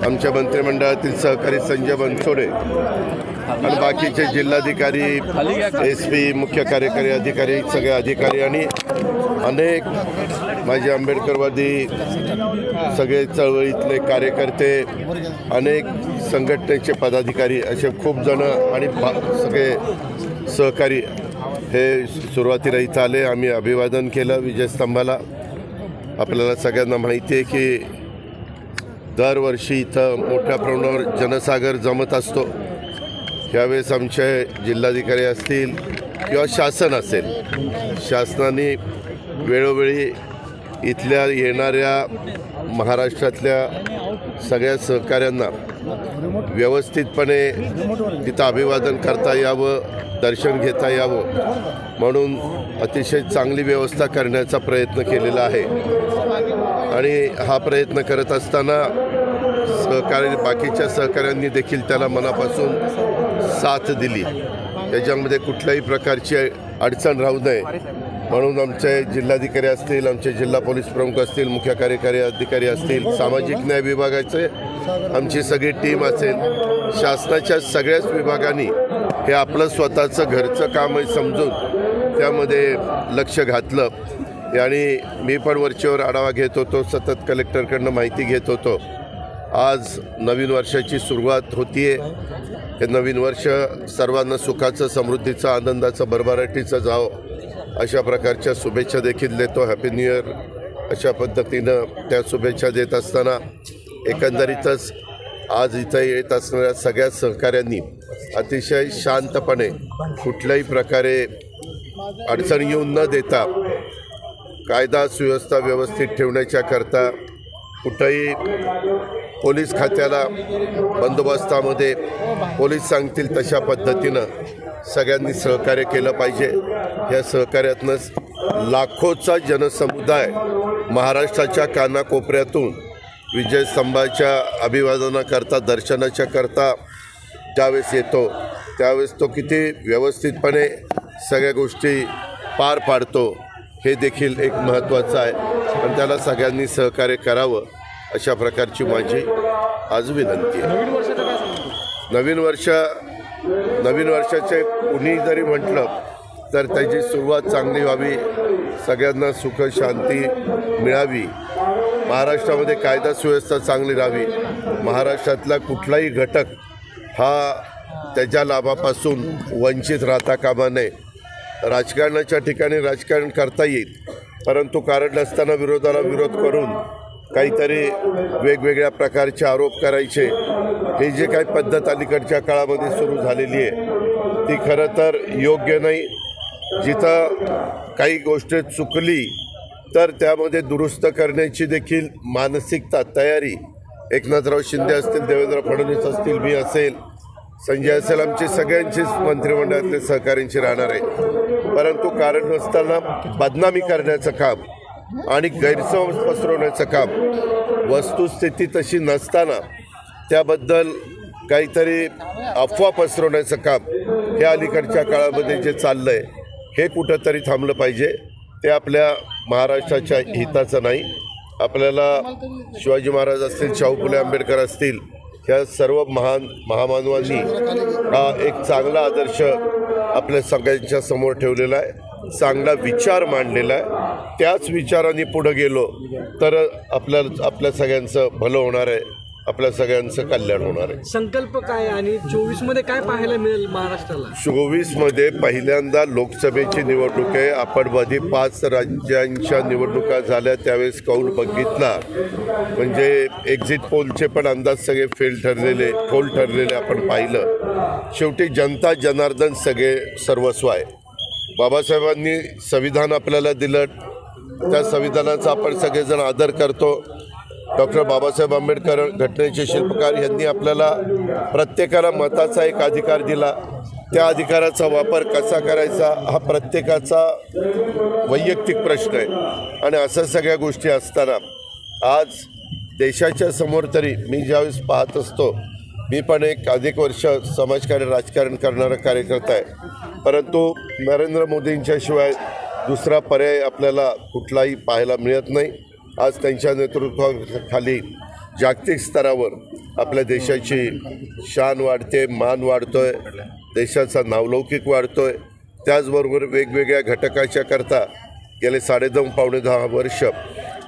आमच्या मंत्रिमंडळातील सहकारी संजय बनसोडे आणि बाकीचे जिल्हाधिकारी, SP, मुख्य कार्यकारी अधिकारी, सगळे अधिकारी आणि अनेक माझे आंबेडकरवादी सगळे चळवळीतले कार्यकर्ते, अनेक संघटनेचे पदाधिकारी असे खूप जण आणि सगळे सहकारी हे सुरुवातीला इथं आले. आम्ही अभिवादन केलं विजयस्तंभाला. आपल्याला सगळ्यांना माहिती आहे की दरवर्षी इथं मोठ्या प्रमाणावर जनसागर जमत असतो. यावेळेस आमचे जिल्हाधिकारी असतील किंवा शासन असेल, शासनाने वेळोवेळी इथल्या येणाऱ्या महाराष्ट्रातल्या सगळ्या सहकाऱ्यांना व्यवस्थितपणे तिथं अभिवादन करता यावं, दर्शन घेता यावं म्हणून अतिशय चांगली व्यवस्था करण्याचा प्रयत्न केलेला आहे. आणि हा प्रयत्न करत असताना बाकीच्या सहकाऱ्यांनी देखील त्याला मनापासून साथ दिली. त्याच्यामध्ये कुठल्याही प्रकारची अडचण राहू नये म्हणून आमचे जिल्हाधिकारी असतील, आमचे जिल्हा पोलीस प्रमुख असतील, मुख्य कार्यकारी अधिकारी असतील, सामाजिक न्याय विभागाचे आमची सगळी टीम असेल, शासनाच्या सगळ्याच विभागांनी हे आपलं स्वतःचं घरचं काम आहे समजून त्यामध्ये लक्ष घातलं. आणि मी पण वरचेवर आढावा घेत होतो, सतत कलेक्टरकडनं माहिती घेत होतो. आज नवीन वर्षाची सुरुवात होतीये. हे नवीन वर्ष सर्वांना सुखाचं, समृद्धीचं, आनंदाचं, भरभराटीचं जावं अशा प्रकारच्या शुभेच्छा देखील देतो. हॅपी न्यू इयर अशा पद्धतीनं त्या शुभेच्छा देत असताना एकंदरीतच आज इथं येत असणाऱ्या सगळ्या सहकाऱ्यांनी अतिशय शांतपणे कुठल्याही प्रकारे अडचण येऊन न देता कायदा सुव्यवस्था व्यवस्थित ठेवण्याच्या करता कुठंही पोलीस खात्याला बंदोबस्तामध्ये पोलीस सांगतील तशा पद्धतीनं सगळ्यांनी सहकार्य केलं पाहिजे. या सहकार्यातनंच लाखोचा जनसमुदाय महाराष्ट्राच्या कानाकोपऱ्यातून विजयस्तंभाच्या अभिवादनाकरता, दर्शनाच्या करता ज्यावेळेस येतो त्यावेळेस तो किती व्यवस्थितपणे सगळ्या गोष्टी पार पाडतो हे देखील एक महत्त्वाचं आहे. आणि त्याला सगळ्यांनी सहकार्य करावं अशा प्रकारची माझी आज विनंती आहे. नवीन वर्षाचे कुणी जरी म्हटलं तर त्याची सुरुवात चांगली व्हावी, सगळ्यांना सुख शांती मिळावी, महाराष्ट्रामध्ये कायदा सुव्यवस्था चांगली राहावी, महाराष्ट्रातला कुठलाही घटक हा त्याच्या लाभापासून वंचित राहता कामा नये. राजकारणाच्या ठिकाणी राजकारण करता येईल, परंतु कारण नसताना विरोधाला विरोध करून काहीतरी वेगवेगळ्या प्रकारचे आरोप करायचे, हे जे काही पद्धत अलीकडच्या काळामध्ये सुरू झालेली आहे ती खरं तर योग्य नाही. जिथं काही गोष्ट चुकली तर त्यामध्ये दुरुस्त करण्याची देखील मानसिकता, तयारी एकनाथराव शिंदे असतील, देवेंद्र फडणवीस असतील, मी असेल, संजय असेल, आमची सगळ्यांचीच मंत्रिमंडळातले सहकाऱ्यांची राहणार आहे. परंतु कारण नसताना बदनामी करण्याचं काम आणि गैरसमज पसरवण्याचं काम, वस्तुस्थिती तशी नसताना त्याबद्दल काहीतरी अफवा पसरवण्याचं काम हे अलीकडच्या काळामध्ये जे चाललं आहे हे कुठंतरी थांबलं पाहिजे. ते आपल्या महाराष्ट्राच्या हिताचं नाही. आपल्याला शिवाजी महाराज असतील, शाहू फुले आंबेडकर असतील, ह्या सर्व महामानवांनी हा एक चांगला आदर्श आपल्या सगळ्यांच्या समोर ठेवलेला आहे, चांगला विचार मांडलेला आहे. त्याच विचारांनी पुढे गेलो तर आपल्या सगळ्यांचं भलं होणार आहे, आपल्या सगळ्यांचं कल्याण होणार आहे. संकल्प काय आणि 24 मध्ये काय पाहायला मिळेल महाराष्ट्राला? 24 पहिल्यांदा लोकसभेची निवडणूक आहे. आपण मध्ये 5 राज्यांच्या निवडणुका झाल्या त्यावेळेस कौल बघितला, म्हणजे एक्झिट पोलचे पण अंदाज सगळे फोल ठरलेले आपण पाहिलं. शेवटी जनता जनार्दन सगळे सर्वस्व आहे. बाबासाहेबांनी संविधान आपल्याला दिलं, त्या संविधानाचा आपण सगळेजण आदर करतो. डॉक्टर बाबासाहेब आंबेडकर घटनेचे शिल्पकार यांनी आपल्याला प्रत्येकाला मताचा एक अधिकार दिला. त्या अधिकाराचा वापर कसा करायचा हा प्रत्येकाचा वैयक्तिक प्रश्न आहे. आणि अशा सगळ्या गोष्टी असताना आज देशाच्या समोर तरी मी ज्यावेळेस पाहत असतो, मी पण एक अधिक वर्ष समाजकार्य राजकारण करणारा कार्यकर्ता आहे, परंतु नरेंद्र मोदींच्या शिवाय दुसरा पर्याय आपल्याला कुठलाही पाहायला मिळत नाही. आज त्यांच्या नेतृत्वाखाली जागतिक स्तरावर आपल्या देशाची शान वाढते, मान वाढतोय, देशाचा नावलौकिक वाढतोय. त्याचबरोबर वेगवेगळ्या घटकाच्या करता गेले 9.5-10 वर्ष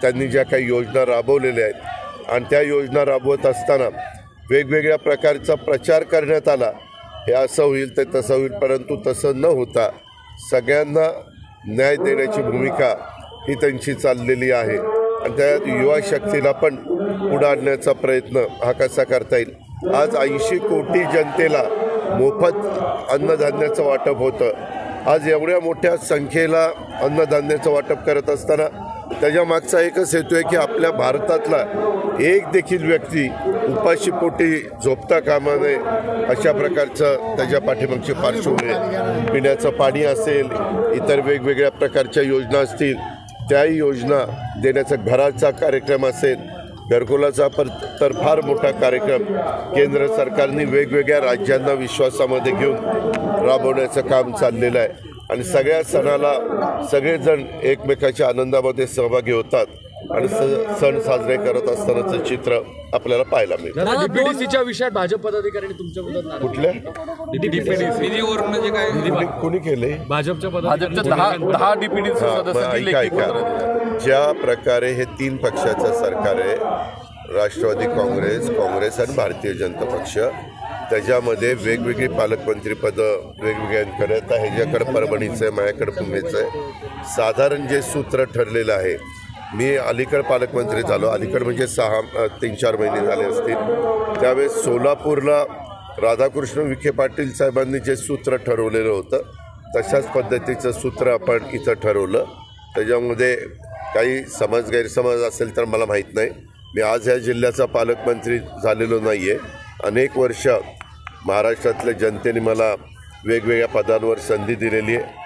त्यांनी ज्या काही योजना राबवलेल्या आहेत आणि त्या योजना राबवत असताना वेगवेगळ्या प्रकारचा प्रचार करण्यात आला. हे असं होईल ते तसं होईल, परंतु तसं न होता सगळ्यांना न्याय देण्याची भूमिका ही त्यांची चाललेली आहे आणि त्यात युवा शक्तीला पण पुढे आणण्याचा प्रयत्न हा कसा करता येईल. आज 80 कोटी जनतेला मोफत अन्नधान्याचं वाटप होतं. आज एवढ्या मोठ्या संख्येला अन्नधान्याचं वाटप करत असताना त्याच्या मागचा एकच हेतू आहे की आपल्या भारतातला एक देखील व्यक्ती उपाशीपोटी झोपता कामा नये, अशा प्रकारचं त्याच्या पाठीमागची पार्श्वभूमी आहे. पिण्याचं पाणी असेल, इतर वेगवेगळ्या प्रकारच्या योजना असतील, त्याही योजना देण्याचा घराचा कार्यक्रम असेल, घरकुलाचा तर फार मोठा कार्यक्रम केंद्र सरकारने वेगवेगळ्या राज्यांना विश्वासामध्ये घेऊन राबवण्याचं काम चाललेलं आहे आणि सगळ्या सणाला सगळेजण एकमेकाच्या आनंदामध्ये सहभागी होतात आणि सण साजरे करत असतानाचं चित्र आपल्याला पाहायला मिळतं. डीपीडीसीच्या विषयात भाजप पदाधिकाऱ्यांनी तुमच्याबद्दल कुठल्या कोणी केले? भाजपच्या 10 डीपीडीसी ऐका, ज्या प्रकारे हे 3 पक्षाचं सरकार आहे, राष्ट्रवादी काँग्रेस आणि भारतीय जनता पक्ष, त्याच्यामध्ये वेगवेगळी पालकमंत्रीपदं वेगवेगळ्यांकडे, आता ह्याच्याकडे परभणीचं आहे, माझ्याकडे पुण्याचं आहे. साधारण जे सूत्र ठरलेलं आहे, मी अलीकड पालकमंत्री झालो, अलीकड म्हणजे 3-4 महिने झाले असतील, त्यावेळेस सोलापूरला राधाकृष्ण विखे पाटील साहेबांनी जे सूत्र ठरवलेलं होतं तशाच पद्धतीचं सूत्र आपण इथं ठरवलं. त्याच्यामध्ये काही गैरसमज असेल तर मला माहीत नाही. मी आज ह्या जिल्ह्याचा पालकमंत्री झालेलो नाही आहे. अनेक वर्ष महाराष्ट्रातल्या जनतेने मला वेगवेगळ्या पदांवर संधी दिलेली आहे.